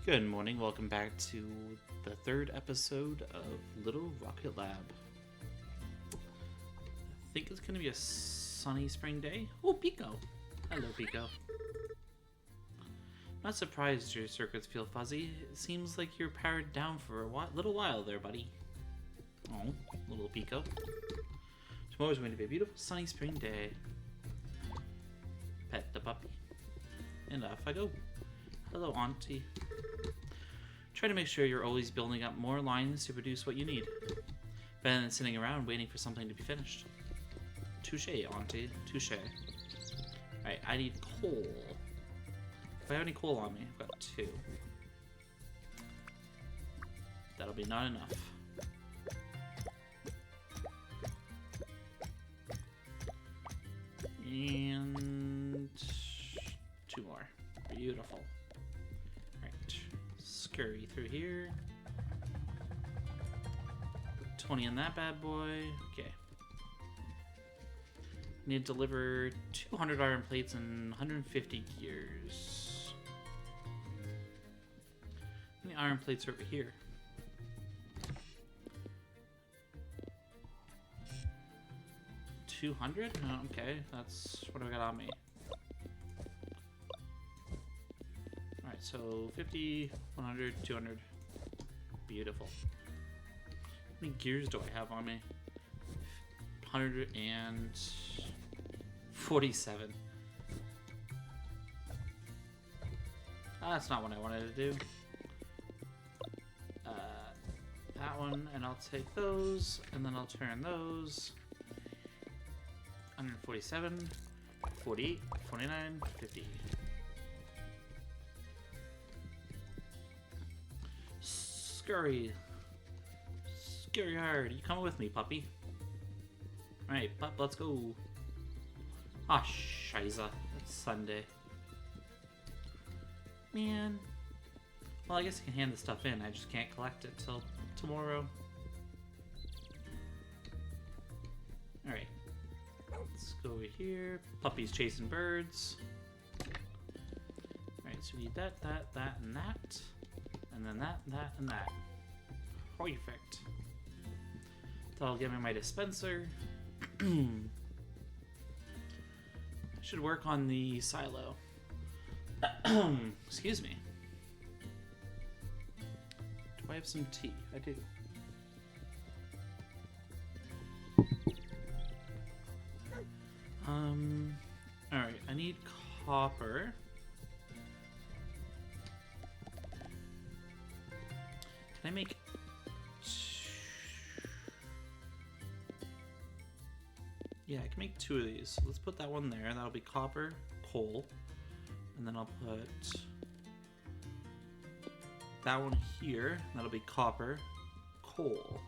Good morning, welcome back to the third episode of Little Rocket Lab. I think it's going to be a sunny spring day. Oh, Pico! Hello, Pico. Not surprised your circuits feel fuzzy. It seems like you're powered down for a little while there, buddy. Oh, little Pico. Tomorrow's going to be a beautiful sunny spring day. Pet the puppy. And off I go. Hello, Auntie. Try to make sure you're always building up more lines to produce what you need. Better than sitting around waiting for something to be finished. Touche, Auntie. Touche. Alright, I need coal. If I have any coal on me, I've got 2. That'll be not enough. And 2 more. Beautiful. Alright. Scurry through here. Put 20 in that bad boy. Okay. Need to deliver 200 iron plates and 150 gears. How many iron plates are over here? 200? Oh, okay, that's what I got on me. Alright, so 50, 100, 200. Beautiful. How many gears do I have on me? 147. That's not what I wanted to do. That one, and I'll take those, and then I'll turn those. 147, 48, 49, 50. Scurry. Scurry hard. You coming with me, puppy? Alright, pup, let's go. Ah, shiza. It's Sunday. Man. Well, I guess I can hand the stuff in. I just can't collect it till tomorrow. Alright. Let's go over here. Puppy's chasing birds. Alright, so we need that, and that. And then that, and that. Perfect. That'll give me my dispenser. Should work on the silo. Excuse me. Do I have some tea? I do. Alright, I need copper. Can I make... Yeah, I can make 2 of these. Let's put that one there. That'll be copper, coal. And then I'll put that one here. That'll be copper, coal.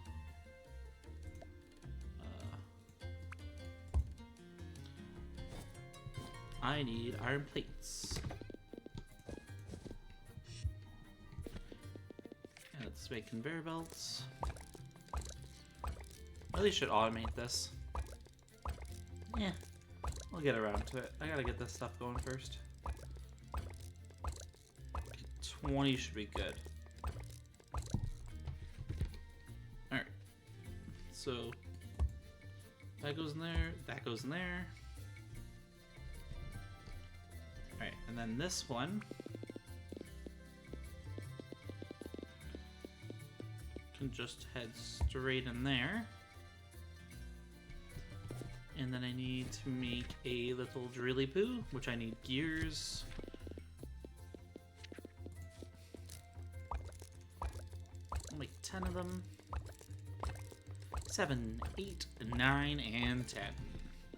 I need iron plates. And let's make conveyor belts. Really should automate this. Yeah, I'll get around to it. I gotta get this stuff going first. 20 should be good. Alright. So, that goes in there, that goes in there. Alright, and then this one can just head straight in there. And then I need to make a little drilly poo, which I need gears. I'll make 10 of them. 7, 8, 9, and 10.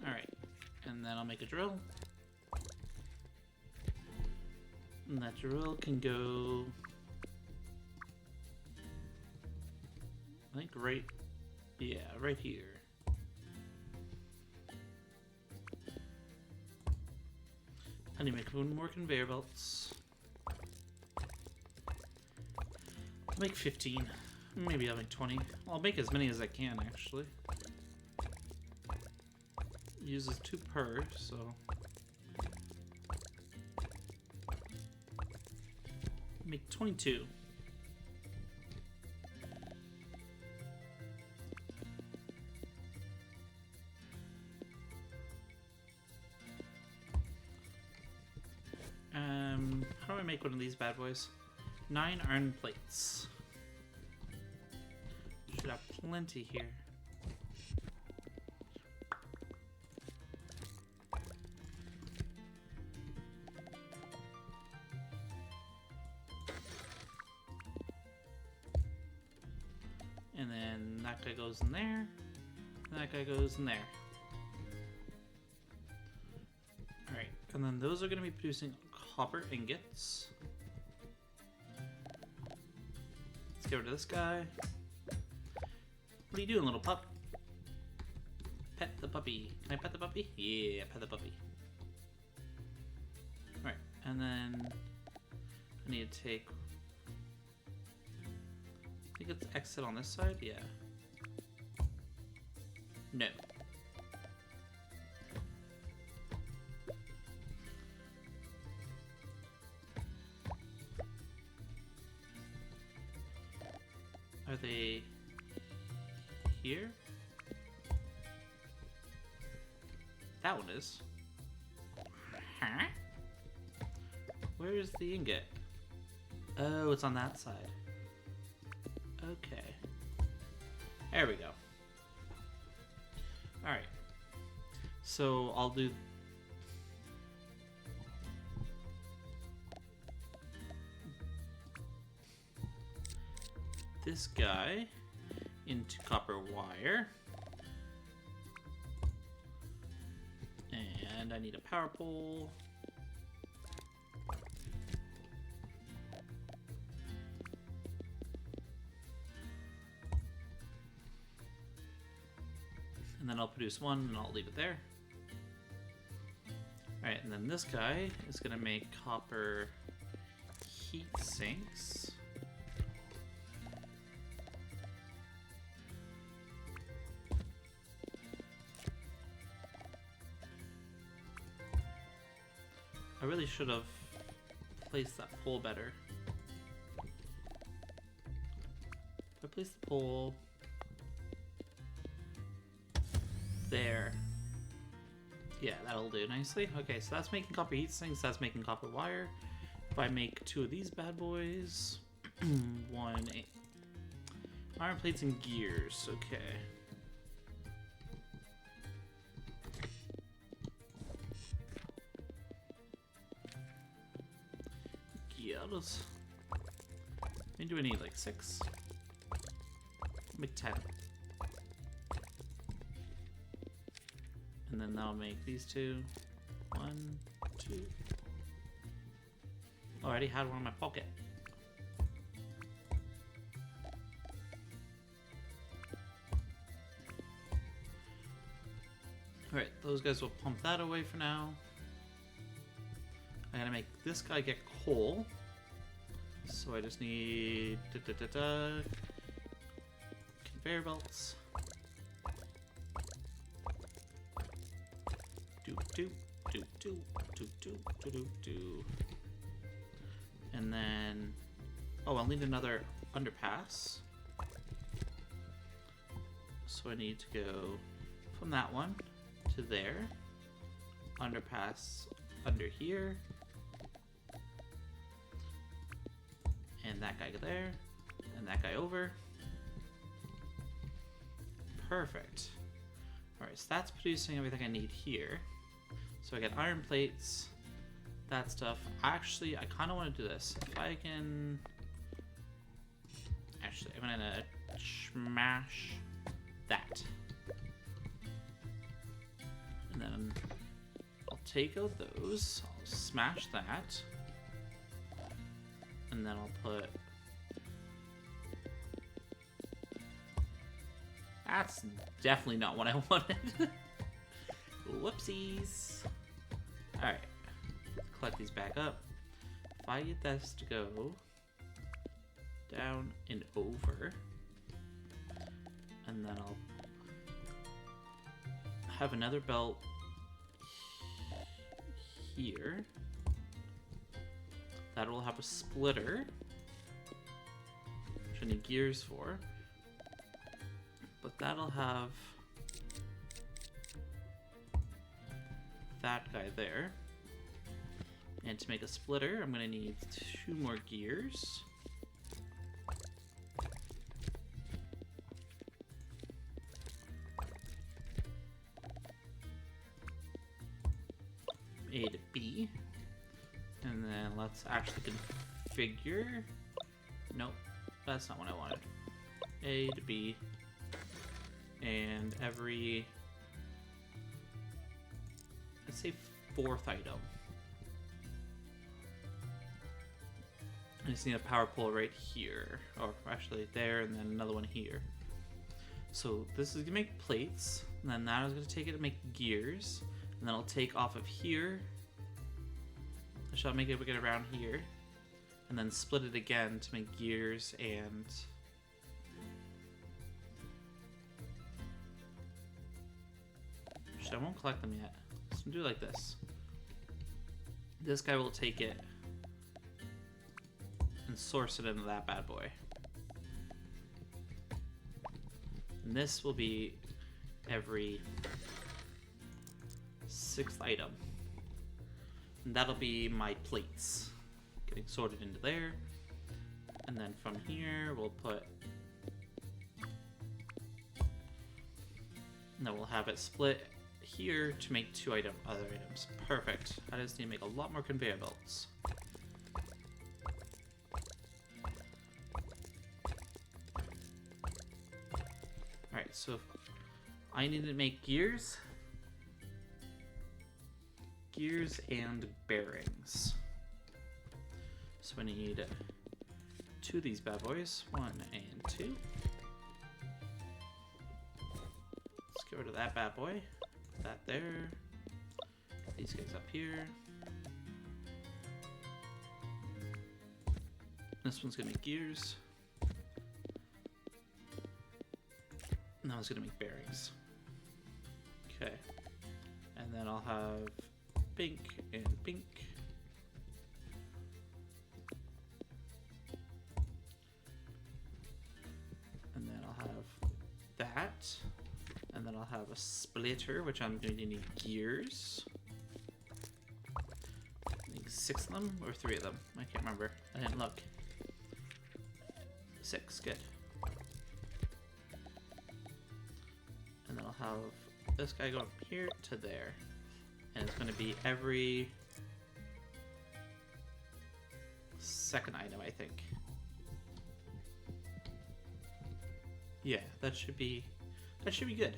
Alright. And then I'll make a drill. And that drill can go... I think right... Yeah, right here. I need to make 1 more conveyor belts. I'll make 15. Maybe I'll make 20. I'll make as many as I can, actually. Uses 2 per, so... Make 22. How do I make one of these bad boys? 9 iron plates. Should have plenty here. And then that guy goes in there. And that guy goes in there. Alright, and then those are going to be producing copper ingots. Let's get rid of this guy. What are you doing, little pup? Pet the puppy. Can I pet the puppy? Yeah, pet the puppy. Alright, and then I need to take... I think it's exit on this side? Yeah. No. Are they here? That one is. Huh? Where is the ingot? Oh, it's on that side. Okay. There we go. Alright. So I'll do... this guy into copper wire. And I need a power pole. And then I'll produce one and I'll leave it there. Alright, and then this guy is going to make copper heat sinks. I really should have placed that pole better. If I place the pole there, yeah, that'll do nicely. Okay, so that's making copper heat sinks, that's making copper wire. If I make 2 of these bad boys, 1, 8. Iron plates and gears, okay. Gears. Maybe do I need like 6? Make 10. And then that'll make these 2. 1, 2. Oh, I already had one in my pocket. Alright, those guys will pump that away for now. I gotta make this guy get coal. So I just need conveyor belts. Do. And then, oh, I'll need another underpass. So I need to go from that one to there. Underpass under here. And that guy there. And that guy over. Perfect. Alright, so that's producing everything I need here. So I got iron plates, that stuff. Actually, I kind of want to do this. If I can... Actually, I'm going to smash that. And then I'll take out those. I'll smash that. And then I'll put... That's definitely not what I wanted. Whoopsies. Alright. Collect these back up. If I get this to go down and over, and then I'll have another belt here. That will have a splitter. which I need gears for. But that'll have that guy there. And to make a splitter, I'm going to need 2 more gears. A to B. And then let's actually configure. Nope, that's not what I wanted. A to B. And every, let's say 4th item. I just need a power pole right here. Or actually there, and then another one here. So this is gonna make plates, and then that is gonna take it to make gears. And then I'll take off of here. I shall make it get around here. And then split it again to make gears and... Actually, I won't collect them yet. So do it like this. This guy will take it and source it into that bad boy. And this will be every 6th item. And that'll be my plates getting sorted into there. And then from here we'll put, and then we'll have it split here to make 2 other items. Perfect. I just need to make a lot more conveyor belts. Alright, so I need to make gears and bearings. So I need 2 of these bad boys, 1 and 2. Let's get rid of that bad boy. Put that there. These guys up here. This one's gonna make gears. And that one's gonna make bearings. Okay. And then I'll have pink and pink. And then I'll have that. And then I'll have a splitter, which I'm going to need gears. I think 6 of them or 3 of them. I can't remember. I didn't look. 6, good. And then I'll have this guy going from here to there. And it's going to be every 2nd item, I think. Yeah, that should be good.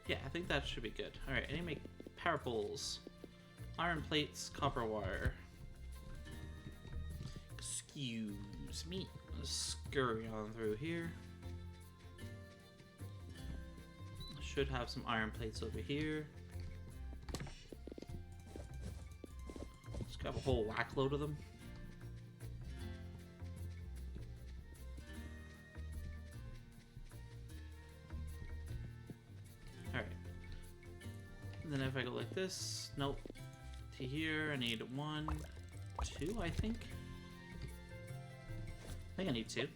Yeah, I think that should be good. Alright, I need to make power poles. Iron plates, copper wire. Excuse me. Let's scurry on through here. Should have some iron plates over here. Let's grab a whole whack load of them. Alright. And then if I go like this, nope. To here, I need 1, 2, I think. I think I need 2.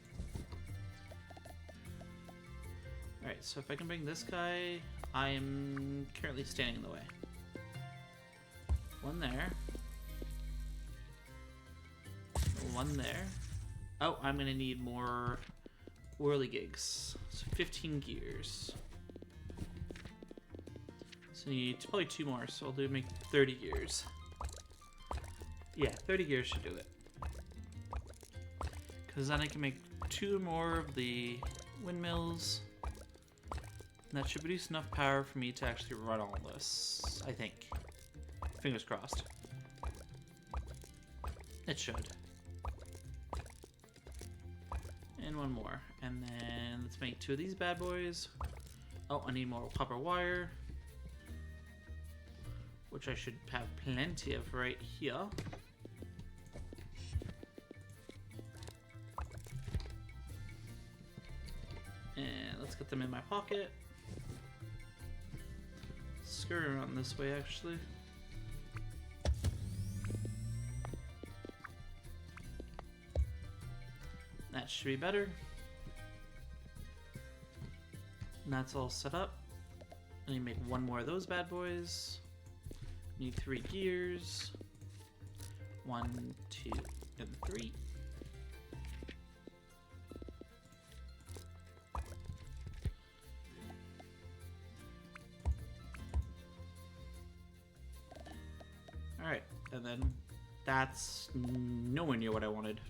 Alright, so if I can bring this guy, I am currently standing in the way. 1 there. 1 there. Oh, I'm gonna need more whirligigs. So 15 gears. So I need probably 2 more, so I'll do make 30 gears. Yeah, 30 gears should do it. Because then I can make 2 more of the windmills. And that should produce enough power for me to actually run all this, I think. Fingers crossed. It should. And 1 more. And then let's make 2 of these bad boys. Oh, I need more copper wire. Which I should have plenty of right here. And let's get them in my pocket. Scurry around this way, actually. That should be better. And that's all set up. I need to make one more of those bad boys. Need 3 gears. 1, 2, and 3. Alright, and then that's nowhere near what I wanted.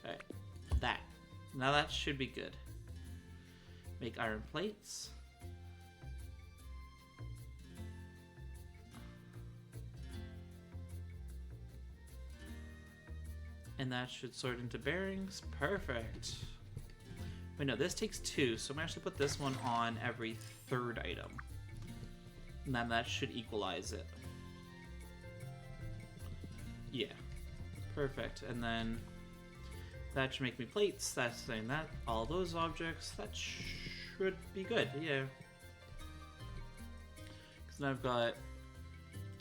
Alright, that. Now that should be good. Make iron plates. And that should sort into bearings. Perfect. Wait, no, this takes 2, so I'm going to actually put this one on every 3rd item. And then that should equalize it. Yeah. Perfect. And then that should make me plates. That's saying that. All those objects. That should be good. Yeah. Because now I've got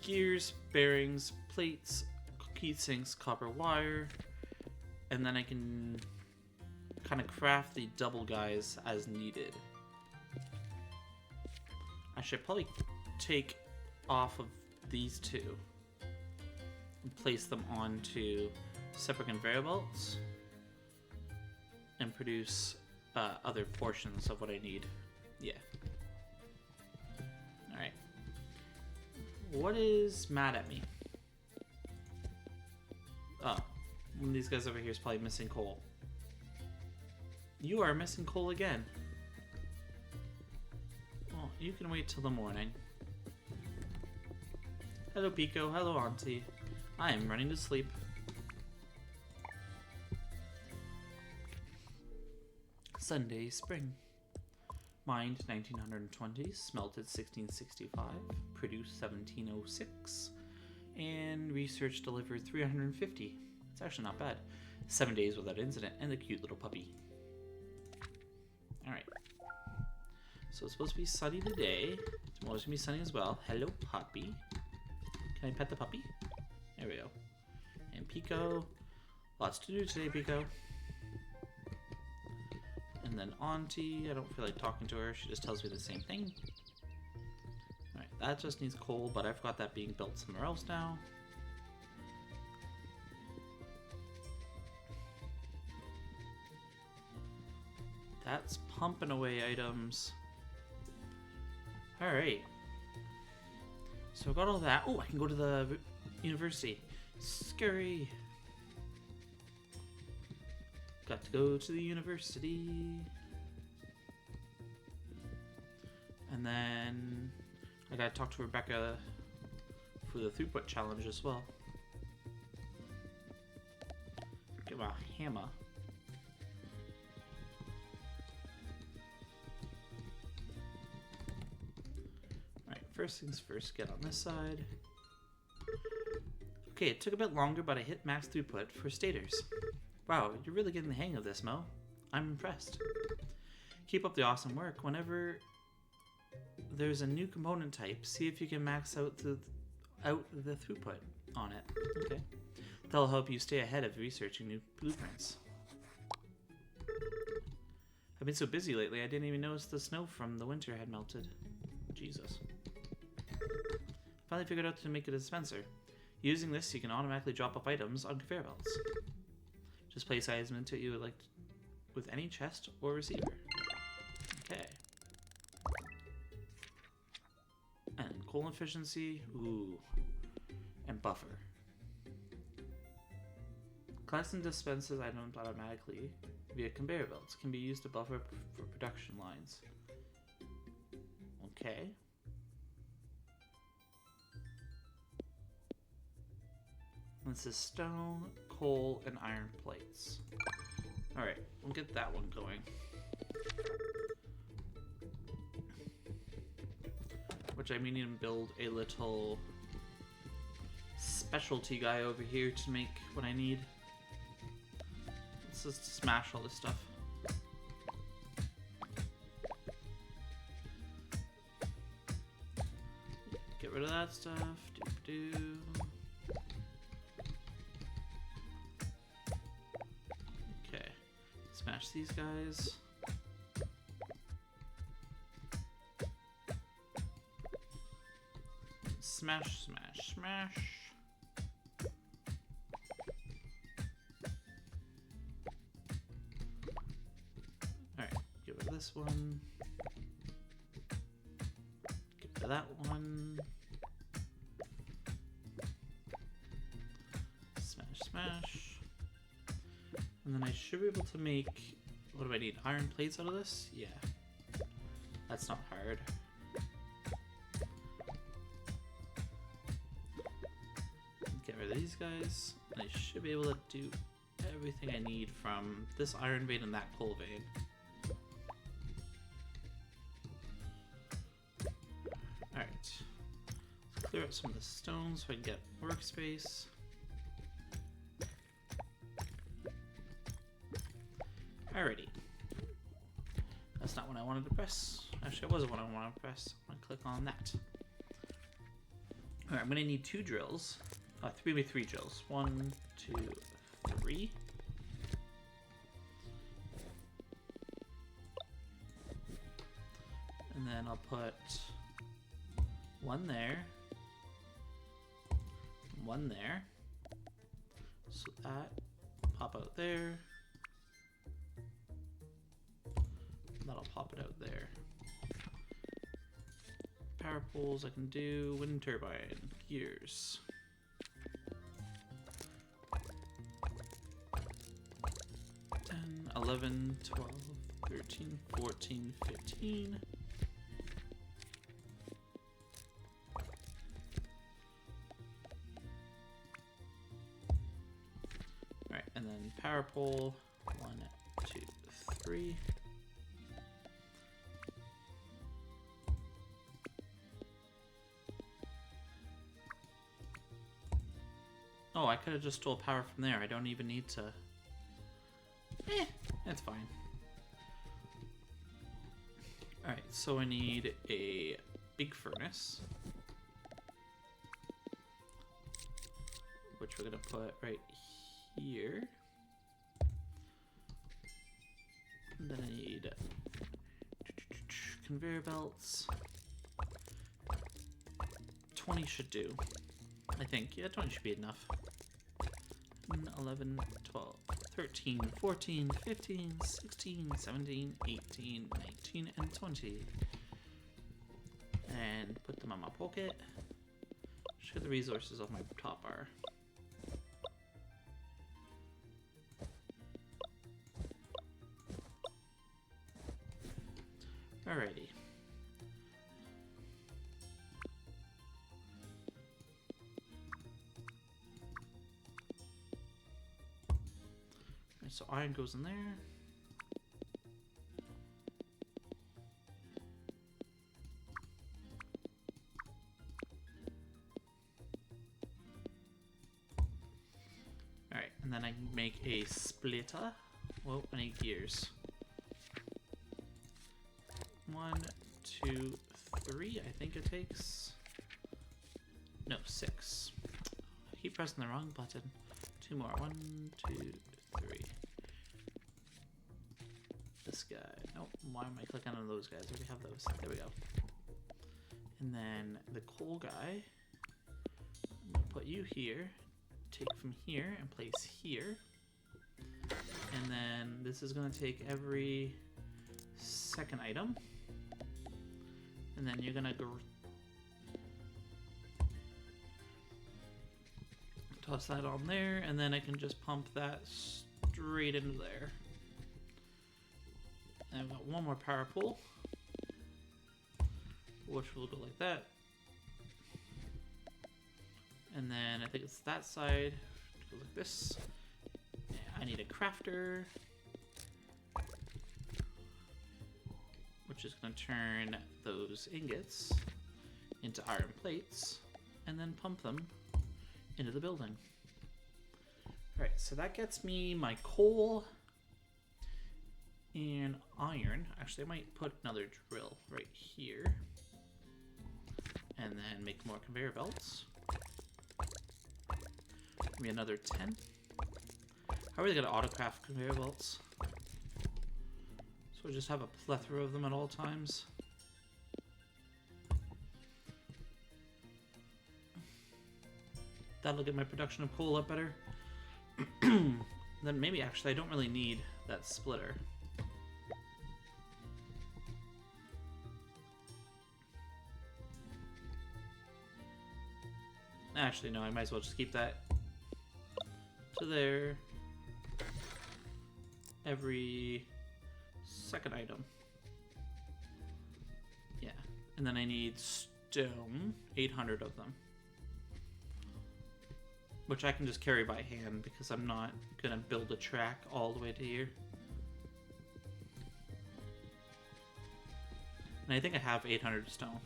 gears, bearings, plates, heat sinks, copper wire, and then I can kind of craft the double guys as needed. I should probably take off of these 2 and place them onto separate conveyor belts and produce other portions of what I need. Yeah. Alright. What is mad at me? Oh, one of these guys over here is probably missing coal. You are missing coal again. Well, you can wait till the morning. Hello, Pico. Hello, Auntie. I am running to sleep. Sunday, spring. Mined 1920, smelted 1665, produced 1706. And research delivered 350. It's actually not bad. 7 days without incident, and the cute little puppy. Alright. So it's supposed to be sunny today. Tomorrow's gonna be sunny as well. Hello, puppy. Can I pet the puppy? There we go. And Pico. Lots to do today, Pico. And then Auntie. I don't feel like talking to her. She just tells me the same thing. Alright, that just needs coal, but I've got that being built somewhere else now. That's pumping away items. Alright. So I got all that. Oh, I can go to the university. Scurry. Got to go to the university. And then I gotta talk to Rebecca for the throughput challenge as well. Get my hammer. Alright, first things first, get on this side. Okay, it took a bit longer, but I hit max throughput for stators. Wow, you're really getting the hang of this, Mo. I'm impressed. Keep up the awesome work. Whenever there's a new component type, see if you can max out the throughput on it. Okay. That'll help you stay ahead of researching new blueprints. I've been so busy lately, I didn't even notice the snow from the winter had melted. Jesus. Finally figured out to make a dispenser. Using this, you can automatically drop off items on conveyor belts. Just place items into it you would like with any chest or receiver. Okay. And coal efficiency, ooh, and buffer. Collects and dispenses items automatically via conveyor belts. Can be used to buffer for production lines. Okay. This is stone, coal, and iron plates. Alright, we'll get that one going. Which I mean to build a little specialty guy over here to make what I need. Let's just smash all this stuff. Get rid of that stuff. Smash these guys. Smash, smash, smash. Alright, get rid of this one. Get rid of that one. Smash, smash. And then I should be able to make... What do I need? Iron plates out of this? Yeah. That's not hard. Get rid of these guys. And I should be able to do everything I need from this iron vein and that coal vein. Alright. Let's clear out some of the stones so I can get workspace. Alrighty. That's not what I wanted to press. Actually, it wasn't what I wanted to press. I'm going to click on that. Alright, I'm going to need 2 drills. 3 drills. 1, 2, 3. And then I'll put 1 there. 1 there. So that pop out there. That'll pop it out there. Power poles I can do. Wind turbine. Gears. $10, $11, $12, $13, $14, $15. Alright, and then power pole. 1, 2, 3. Oh, I could have just stole power from there. I don't even need to... that's fine. Alright, so I need a big furnace. Which we're going to put right here. And then I need conveyor belts. 20 should do. I think. Yeah, 20 should be enough. 11, 12, 13, 14, 15, 16, 17, 18, 19, and 20. And put them on my pocket. Show the resources of my top bar. Alrighty. So iron goes in there. Alright, and then I can make a splitter. Whoa, I need gears. 1, 2, 3, I think it takes. No, 6. I keep pressing the wrong button. 2 more. 1, 2, 3. This guy. Nope. Why am I clicking on those guys? I already have those. There we go. And then the coal guy. I'm gonna put you here. Take from here and place here. And then this is gonna take every second item. And then you're gonna go toss that on there, and then I can just pump that straight into there. And I've got one more power pole, which will go like that. And then I think it's that side, it goes like this. I need a crafter, which is going to turn those ingots into iron plates, and then pump them into the building. Alright, so that gets me my coal and iron. Actually, I might put another drill right here. And then make more conveyor belts. Maybe another 10. How are they going to autocraft conveyor belts? So just have a plethora of them at all times. That'll get my production of coal up better. Then maybe actually I don't really need that splitter. Actually, no, I might as well just keep that to there. Every second item. Yeah. And then I need stone, 800 of them. Which I can just carry by hand because I'm not going to build a track all the way to here. And I think I have 800 stone.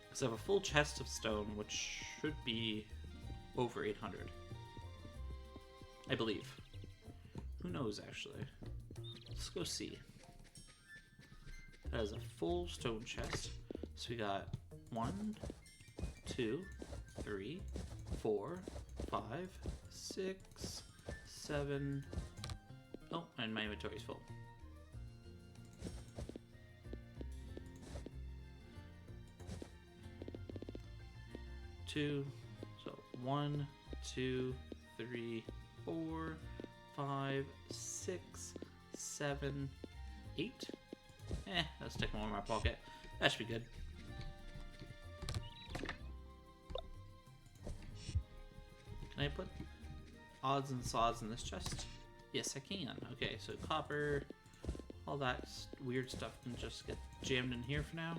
Because I have a full chest of stone, which should be over 800. I believe. Who knows, actually? Let's go see. That is a full stone chest. So we got 1, 2, 3, 4, 5, 6, 7. Oh, and my inventory is full. 2. So 1, 2, 3, 4, 5, 6, 7, 8. Let's take one in my pocket. That should be good. Can I put odds and sods in this chest? Yes, I can. Okay, so copper, all that weird stuff can just get jammed in here for now.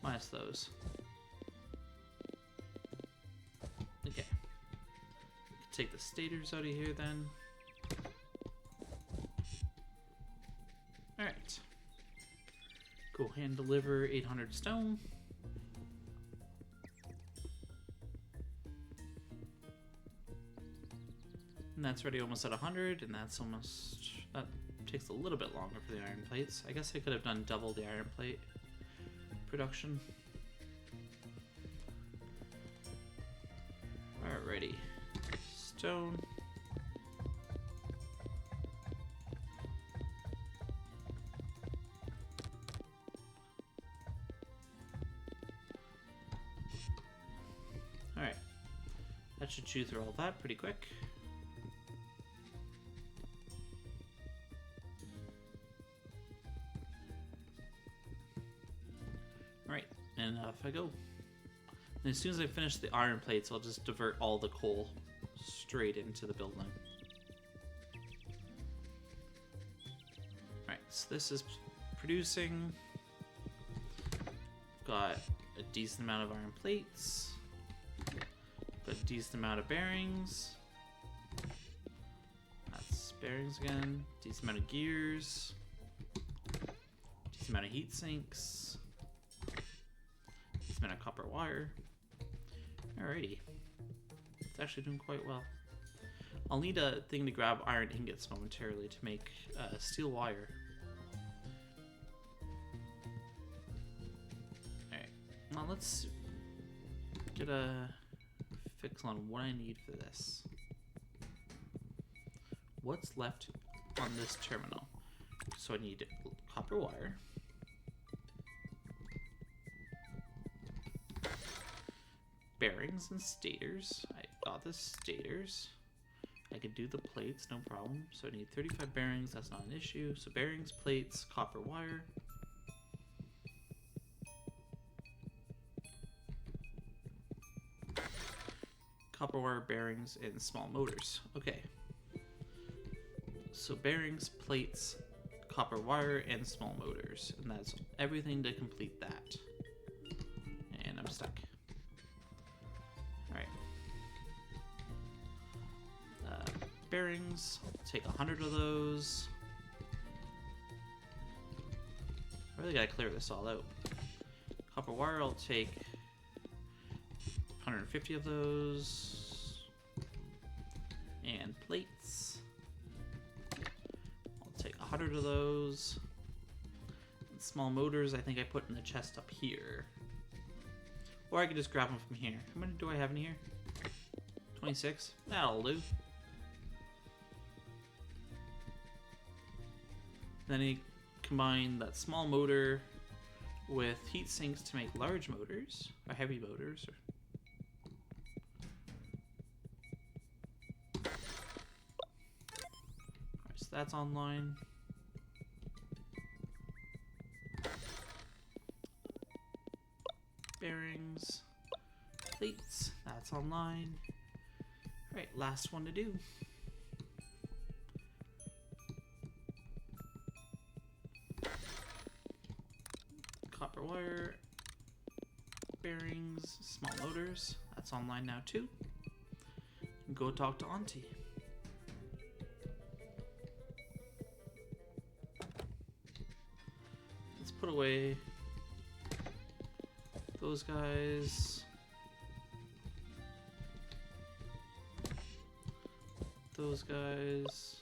Minus those. Okay. Take the stators out of here then. Alright. Go hand deliver 800 stone. And that's already almost at 100, and that's almost... that takes a little bit longer for the iron plates. I guess I could have done double the iron plate production. Alrighty. Stone. Alright. That should chew through all that pretty quick. Alright, and off I go. And as soon as I finish the iron plates, I'll just divert all the coal straight into the building. Alright, so this is producing. Got a decent amount of iron plates. Got a decent amount of bearings. That's bearings again. Decent amount of gears. Decent amount of heat sinks. Decent amount of copper wire. Alrighty. It's actually doing quite well. I'll need a thing to grab iron ingots momentarily to make steel wire. Alright. Now let's get a fix on what I need for this. What's left on this terminal? So I need copper wire. Bearings and stators. I got the stators. I can do the plates, no problem. So I need 35 bearings, that's not an issue. So bearings, plates, copper wire. Copper wire, bearings, and small motors. Okay. So bearings, plates, copper wire, and small motors. And that's everything to complete that. And I'm stuck. Alright. Bearings, I'll take 100 of those. I really gotta clear this all out. Copper wire, I'll take 150 of those. And plates. I'll take 100 of those. And small motors, I think I put in the chest up here. Or I could just grab them from here. How many do I have in here? 26? That'll do. Then you combine that small motor with heat sinks to make large motors, or heavy motors. Alright, so that's online. Bearings, plates, that's online. Alright, last one to do. Copper wire, bearings, small motors, that's online now too. Go talk to Auntie. Let's put away those guys. Those guys.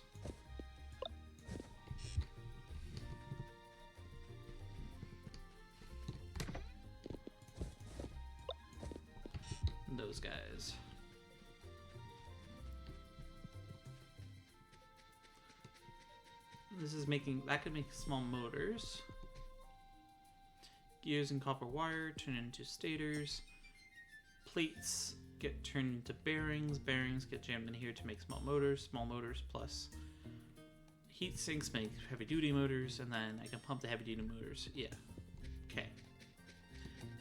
And those guys. This is making, that could make small motors. Gears and copper wire turn into stators. Plates get turned into bearings. Bearings get jammed in here to make small motors. Small motors plus heat sinks make heavy duty motors, and then I can pump the heavy duty motors. Yeah. Okay.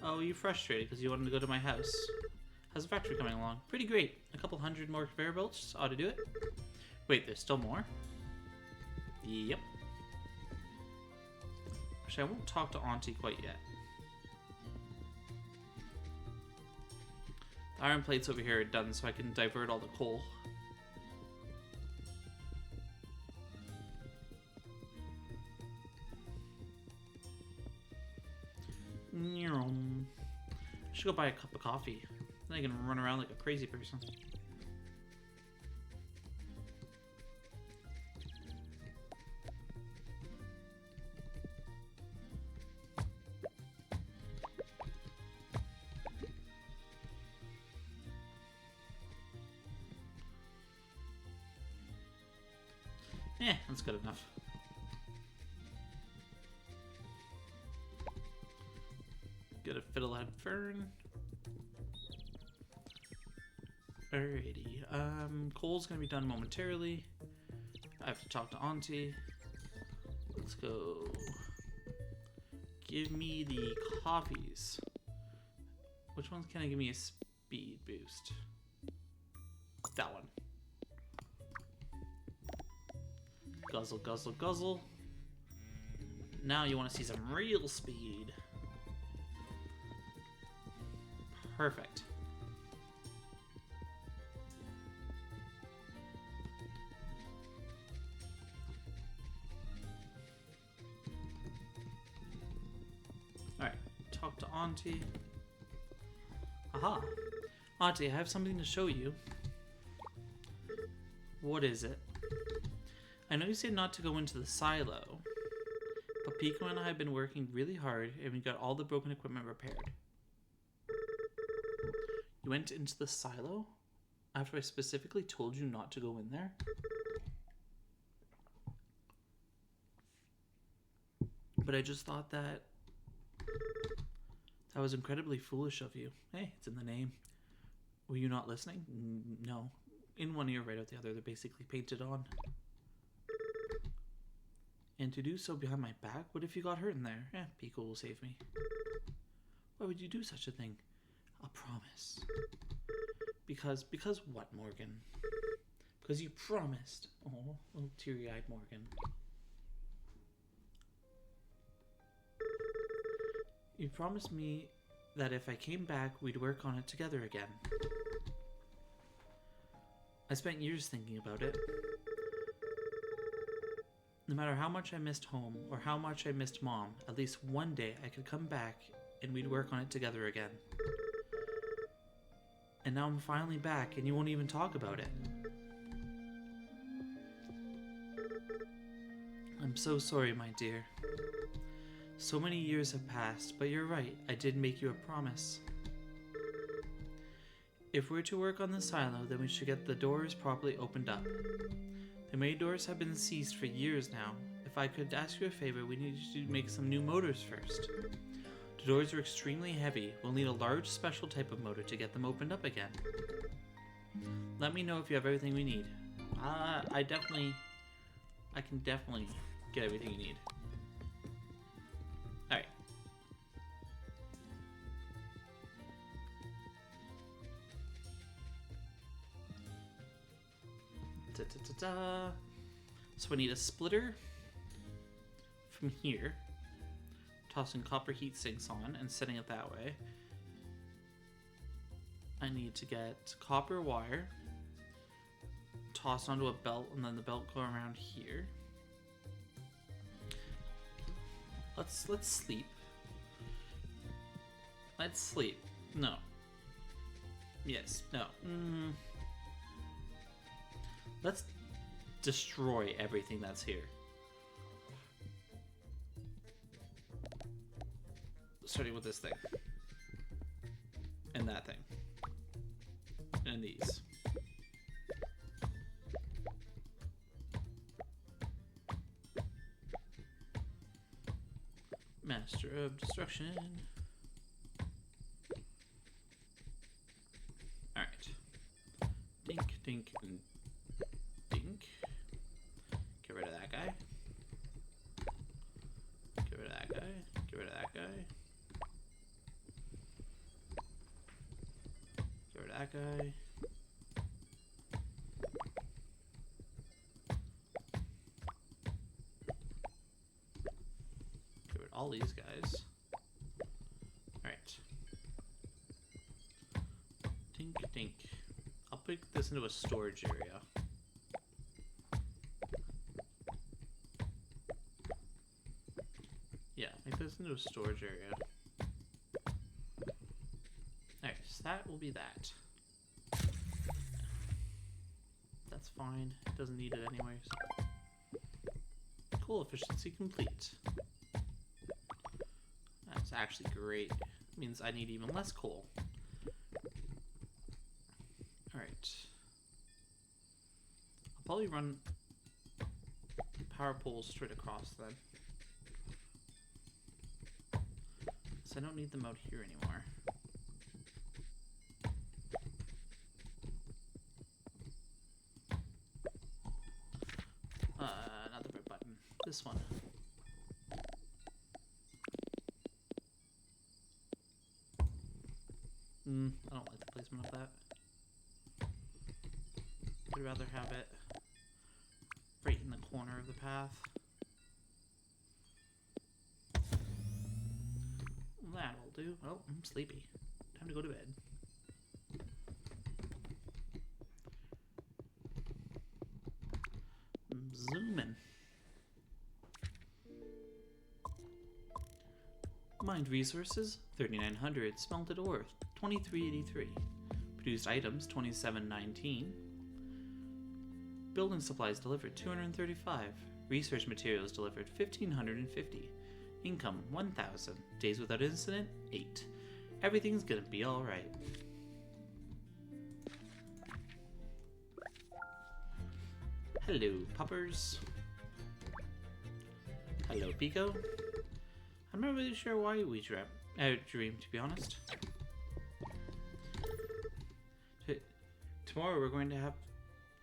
Oh, you're frustrated because you wanted to go to my house. How's the factory coming along? Pretty great. A couple hundred more conveyor belts ought to do it. Wait, there's still more? Yep. Actually, I won't talk to Auntie quite yet. The iron plates over here are done, so I can divert all the coal. I should go buy a cup of coffee. Then I can run around like a crazy person. Yeah, that's good enough. Get a fiddlehead fern. Alrighty. Coal's gonna be done momentarily. I have to talk to Auntie. Let's go. Give me the coffees. Which ones can I give me a speed boost? That one. Guzzle, guzzle, guzzle. Now you want to see some real speed. Perfect. Alright, talk to Auntie. Aha! Auntie, I have something to show you. What is it? I know you said not to go into the silo, but Pico and I have been working really hard and we got all the broken equipment repaired. You went into the silo after I specifically told you not to go in there? But I just thought that was incredibly foolish of you. Hey, it's in the name. Were you not listening? No. In one ear, right out the other. They're basically painted on. And to do so behind my back? What if you got hurt in there? Eh, Pico will save me. Why would you do such a thing? A promise. Because what, Morgan? Because you promised. Oh, little teary-eyed Morgan. You promised me that if I came back, we'd work on it together again. I spent years thinking about it. No matter how much I missed home, or how much I missed Mom, at least one day I could come back and we'd work on it together again. And now I'm finally back and you won't even talk about it. I'm so sorry, my dear. So many years have passed, but you're right, I did make you a promise. If we're to work on the silo, then we should get the doors properly opened up. The main doors have been seized for years now. If if I could ask you a favor, we need to make some new motors first. The doors are extremely heavy. We'll need a large special type of motor to get them opened up again. Let me know if you have everything we need. I can definitely get everything you need. Alright. So we need a splitter from here, tossing copper heat sinks on and setting it that way. I need to get copper wire tossed onto a belt, and then the belt go around here. Let's sleep. Let's sleep. No. Yes. No. Let's destroy everything that's here. Starting with this thing. And that thing. And these. Master of Destruction. Alright. Dink, dink, and dink. Get rid of that guy. Get rid of that guy. Get rid of that guy. Get rid of that guy. All these guys. Alright. Dink, dink. I'll put this into a storage area. Yeah, make this into a storage area. Alright, so that will be that. That's fine. It doesn't need it anyways. Cool, efficiency complete. That's actually great. It means I need even less coal. Alright. I'll probably run power poles straight across then. So I don't need them out here anymore. Not the red button. This one. I don't like the placement of that. I'd rather have it right in the corner of the path. That will do. Oh, I'm sleepy. Time to go to bed. Zooming. Mined resources 3,900. Smelted ore 2383. Produced items 2719. Building supplies delivered 235. Research materials delivered 1,550. Income 1,000. Days without incident 8. Everything's gonna be alright. Hello, puppers. Hello, Pico. I'm not really sure why we dream, to be honest. Tomorrow we're going to have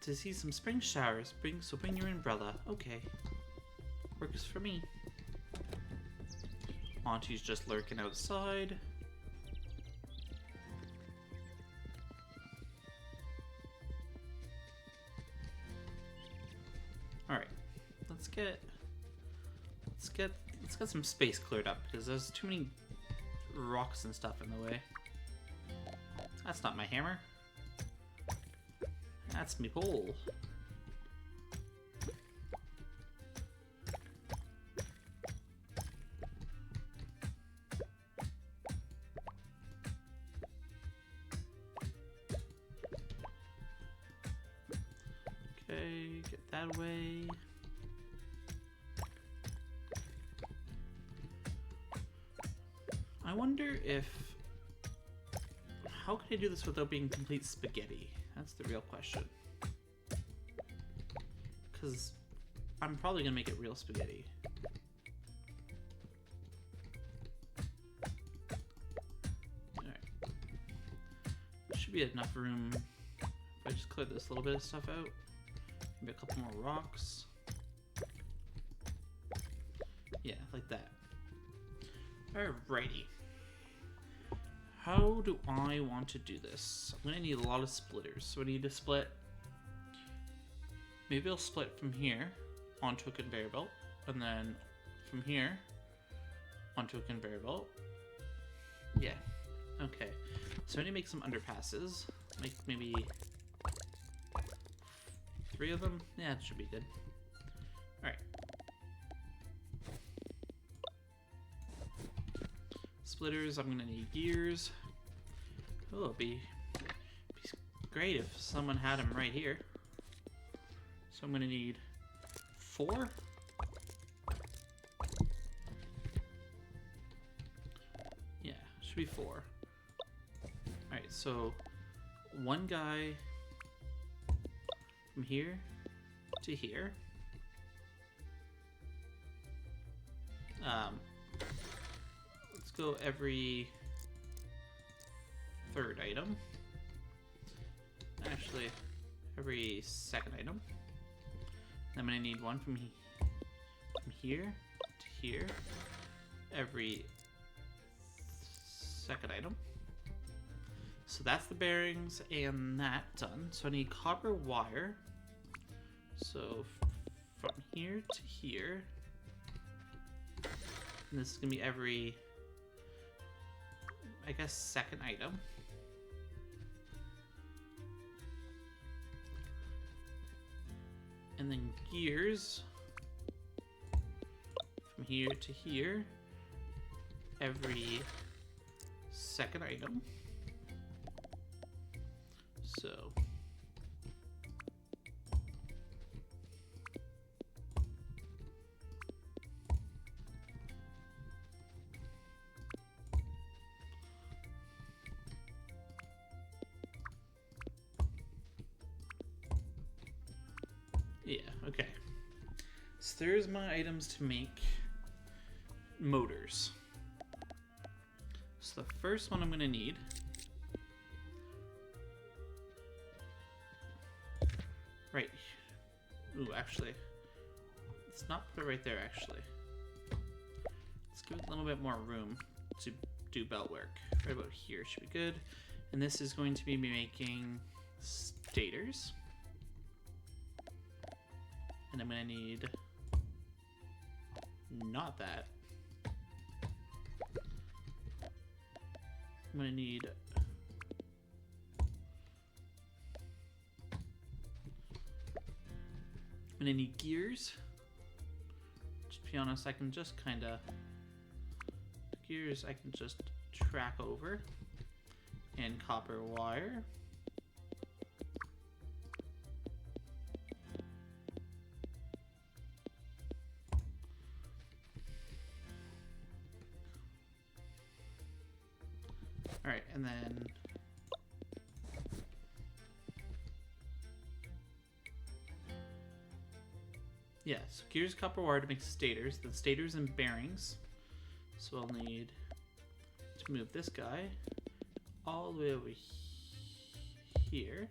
to see some spring showers. So bring your umbrella. Okay. Works for me. Auntie's just lurking outside. Alright. Let's get some space cleared up because there's too many rocks and stuff in the way. That's not my hammer. That's me pole. Okay, get that away. I wonder if... How can I do this without being complete spaghetti? That's the real question. Because I'm probably gonna make it real spaghetti. Alright. There should be enough room if I just clear this little bit of stuff out. Maybe a couple more rocks. Yeah, like that. Alrighty. How do I want to do this? I'm gonna need a lot of splitters. So I need to split. Maybe I'll split from here onto a conveyor belt, and then from here onto a conveyor belt. Yeah. Okay. So I need to make some underpasses. Make maybe 3 of them. Yeah, it should be good. All right. Splitters. I'm gonna need gears. Oh, it'd be great if someone had them right here. So I'm gonna need 4. Yeah, should be 4. Alright, so one guy from here to here. Let's go every 3rd item. Actually, every 2nd item. I'm gonna need one from here to here. Every 2nd item. So that's the bearings and that done. So I need copper wire. So from here to here. And this is gonna be every, I guess, 2nd item. And then gears from here to here, every 2nd item. So yeah, okay. So there's my items to make motors. So the first one I'm gonna need right. Ooh, actually, let's not put it right there, actually. Let's give it a little bit more room to do belt work. Right about here should be good. And this is going to be making stators. And I'm gonna need not that. I'm gonna need gears. To be honest, I can just kinda gears I can just track over, and copper wire. Alright, and then yeah, so gears, copper wire to make stators, then stators and bearings. So I'll need to move this guy all the way over here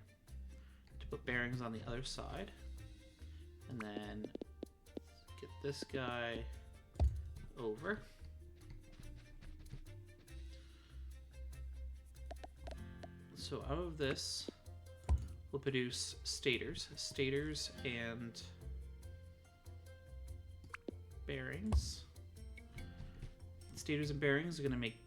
to put bearings on the other side, and then get this guy over. So out of this, we'll produce stators and bearings. Stators and bearings are gonna make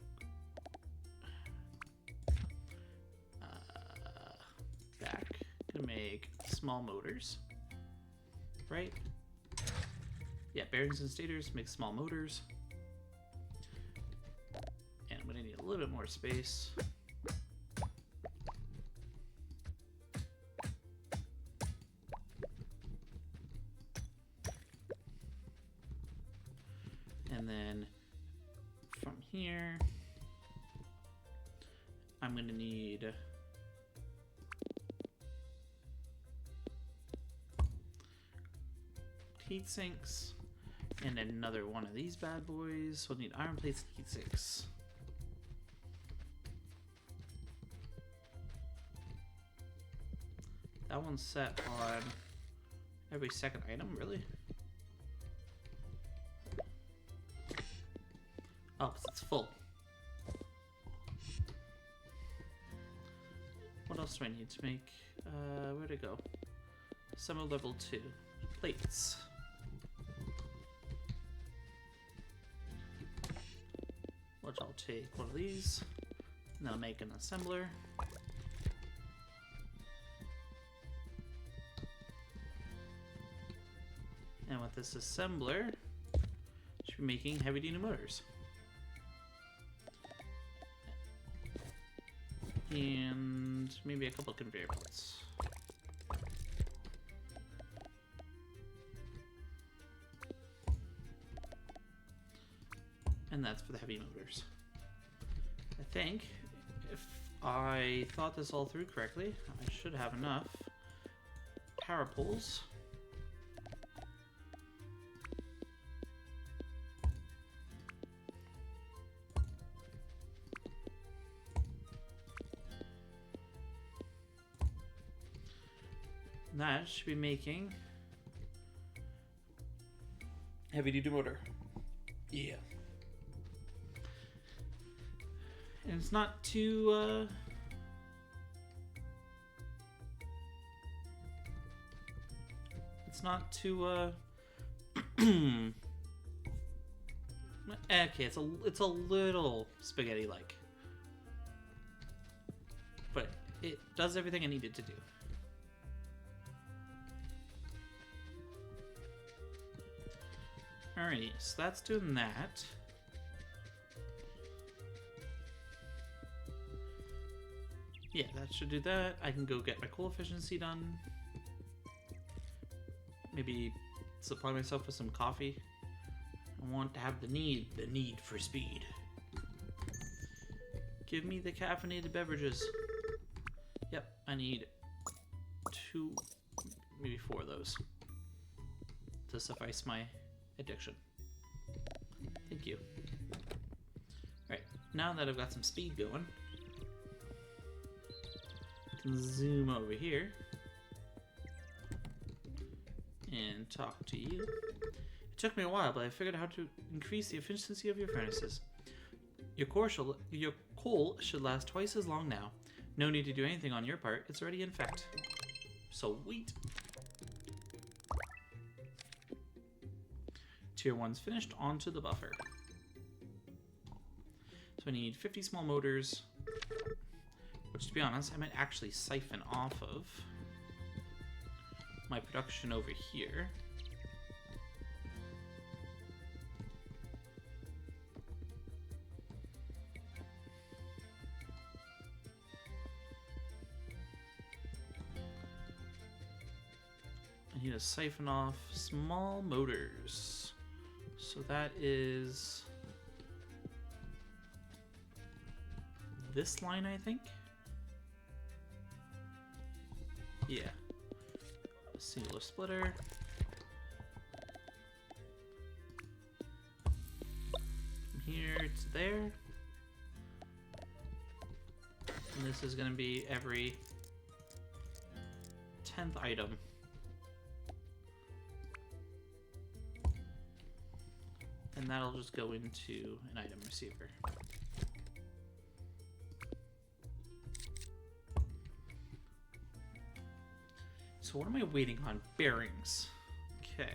gonna make small motors, right? Yeah, bearings and stators make small motors. And I'm gonna need a little bit more space. And then from here, I'm gonna need heat sinks. And another one of these bad boys. We'll need iron plates and heat sinks. That one's set on every second item, really? Oh, 'cause it's full. What else do I need to make? Where'd it go? Summer level 2. Plates. Which I'll take one of these. And then I'll make an assembler. And with this assembler, should be making heavy-duty motors. And maybe a couple of conveyor belts. And that's for the heavy motors. I think if I thought this all through correctly, I should have enough power poles. That should be making heavy duty motor. Yeah. And it's not too okay, it's a little spaghetti like. But it does everything I need it to do. Alrighty, so that's doing that. Yeah, that should do that. I can go get my coal efficiency done. Maybe supply myself with some coffee. I want to have the need for speed. Give me the caffeinated beverages. Yep, I need 2, maybe 4 of those to suffice my addiction. Thank you. Alright, now that I've got some speed going, I can zoom over here and talk to you. It took me a while, but I figured out how to increase the efficiency of your furnaces. Your coal should last twice as long now. No need to do anything on your part, it's already in effect. Sweet! Tier 1's finished, onto the buffer. So I need 50 small motors, which to be honest, I might actually siphon off of my production over here. I need to siphon off small motors. So that is this line, I think. Yeah. A singular splitter. From here to there. And this is going to be every 10th item. And that'll just go into an item receiver. So what am I waiting on? Bearings. Okay.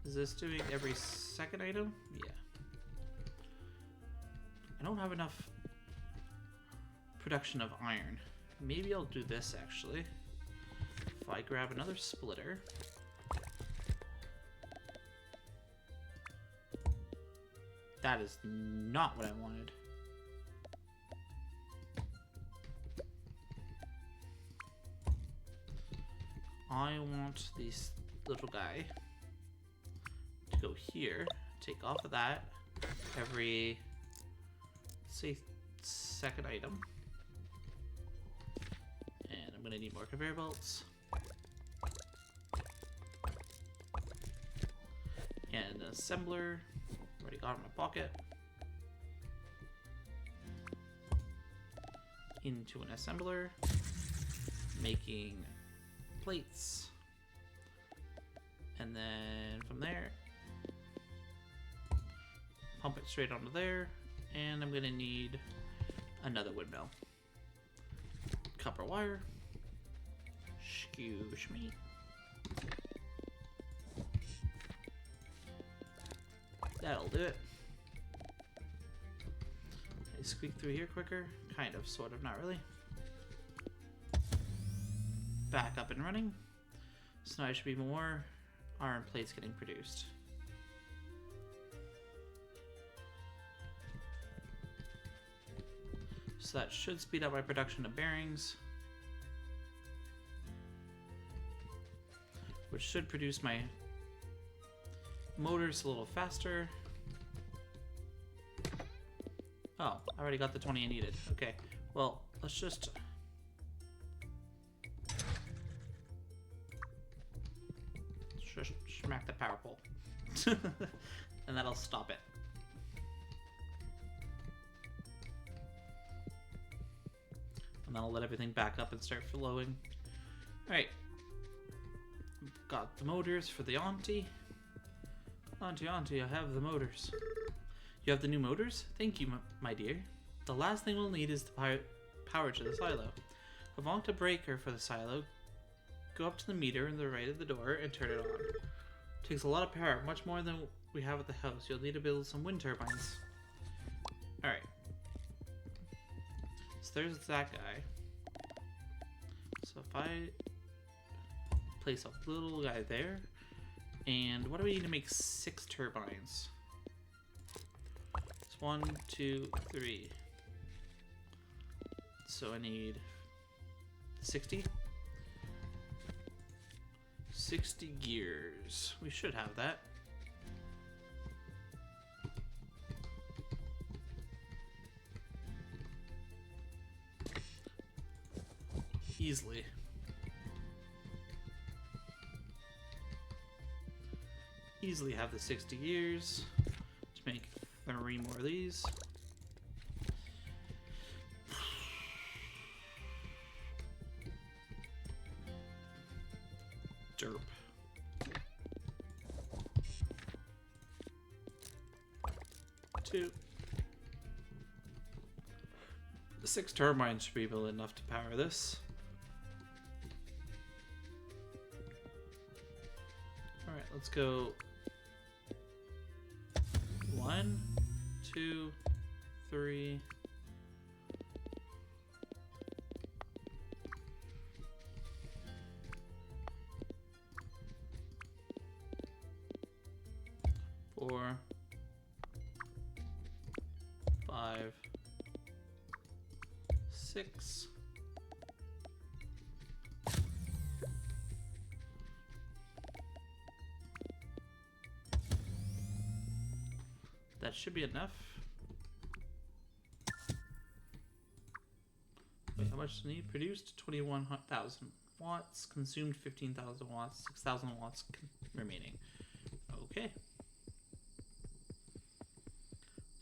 Is this doing every second item? Yeah. I don't have enough production of iron. Maybe I'll do this actually. If I grab another splitter. That is not what I wanted. I want this little guy to go here, take off of that every, say, second item. And I'm gonna need more conveyor belts. And an assembler. Already got it in my pocket. Into an assembler. Making plates. And then from there, pump it straight onto there. And I'm gonna need another windmill. Copper wire. Excuse me. That'll do it. I squeak through here quicker. Kind of, sort of, not really. Back up and running. So now there should be more iron plates getting produced. So that should speed up my production of bearings, which should produce my motors a little faster. Oh, I already got the 20 I needed. Okay, well, let's just... smack the power pole. And that'll stop it. And that'll let everything back up and start flowing. Alright. Got the motors for the Auntie. Auntie, I have the motors. You have the new motors? Thank you, my dear. The last thing we'll need is the power to the silo. Avant a breaker for the silo. Go up to the meter on the right of the door and turn it on. Takes a lot of power, much more than we have at the house. You'll need to build some wind turbines. Alright. So there's that guy. So if I place a little guy there, and what do we need to make 6 turbines? It's 1, 2, 3. So I need 60. 60 gears. We should have that. Easily. Easily have the 60 gears to make 3 more of these. Derp. Two. The 6 turbines should be enough to power this. Alright, let's go 1, 2, 3. 4, 5, 6. That should be enough. Wait, how much need produced? 21,000 watts. Consumed 15,000 watts. 6,000 watts remaining. Okay.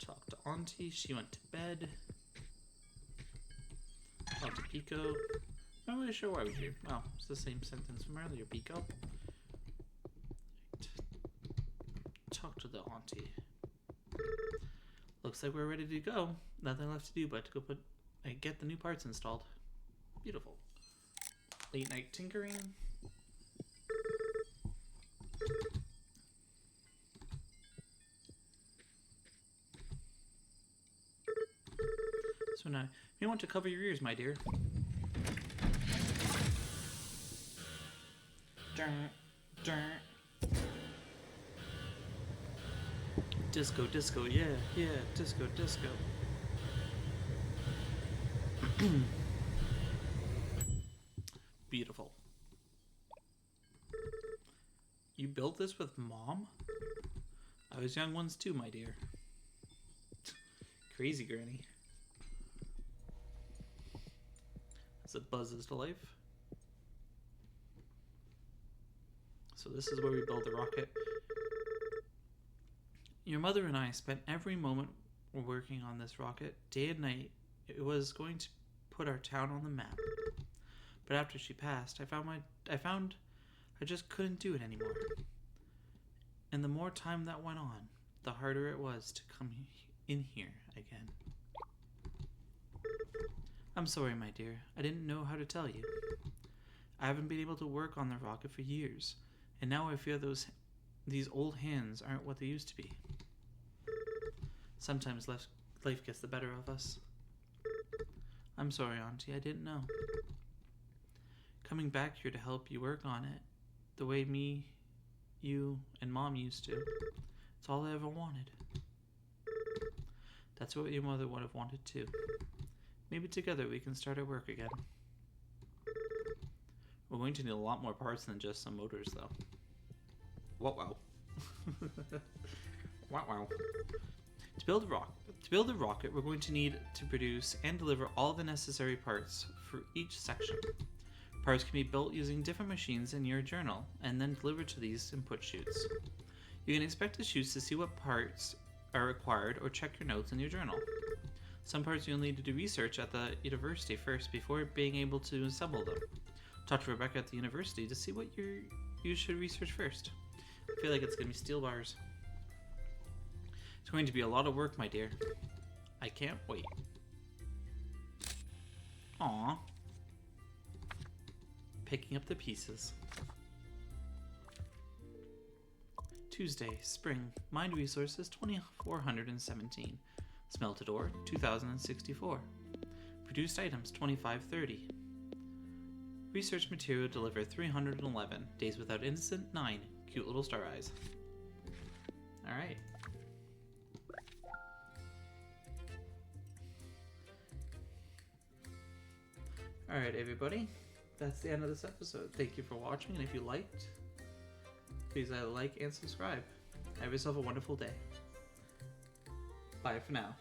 Talk to Auntie. She went to bed. Talk to Pico. Not really sure why we do. Oh, it's the same sentence from earlier, Pico. Right. Talk to the Auntie. Looks like we're ready to go. Nothing left to do but to go get the new parts installed. Beautiful. Late night tinkering. So now, you want to cover your ears, my dear. Dun, dun. Disco, disco, yeah, yeah, disco, disco. Beautiful. You built this with Mom? I was young once too, my dear. Crazy granny. As it buzzes to life. So this is where we build the rocket. Your mother and I spent every moment working on this rocket, day and night. It was going to put our town on the map. But after she passed, I found I just couldn't do it anymore. And the more time that went on, the harder it was to come in here again. I'm sorry, my dear. I didn't know how to tell you. I haven't been able to work on the rocket for years, and now I fear these old hands aren't what they used to be. Sometimes life gets the better of us. I'm sorry, Auntie. I didn't know. Coming back here to help you work on it, the way me, you, and Mom used to, it's all I ever wanted. That's what your mother would have wanted too. Maybe together we can start our work again. We're going to need a lot more parts than just some motors, though. Wow. Wow. To build a rocket, we're going to need to produce and deliver all the necessary parts for each section. Parts can be built using different machines in your journal, and then delivered to these input chutes. You can expect the chutes to see what parts are required or check your notes in your journal. Some parts you'll need to do research at the university first before being able to assemble them. Talk to Rebecca at the university to see what you should research first. I feel like it's going to be steel bars. It's going to be a lot of work, my dear. I can't wait. Aww. Picking up the pieces. Tuesday, spring, mind resources 2417. Smelted ore 2064. Produced items 2530. Research material delivered 311. Days without incident 9. Cute little star eyes. Alright. Alright, everybody. That's the end of this episode. Thank you for watching, and if you liked, please like and subscribe. Have yourself a wonderful day. Bye for now.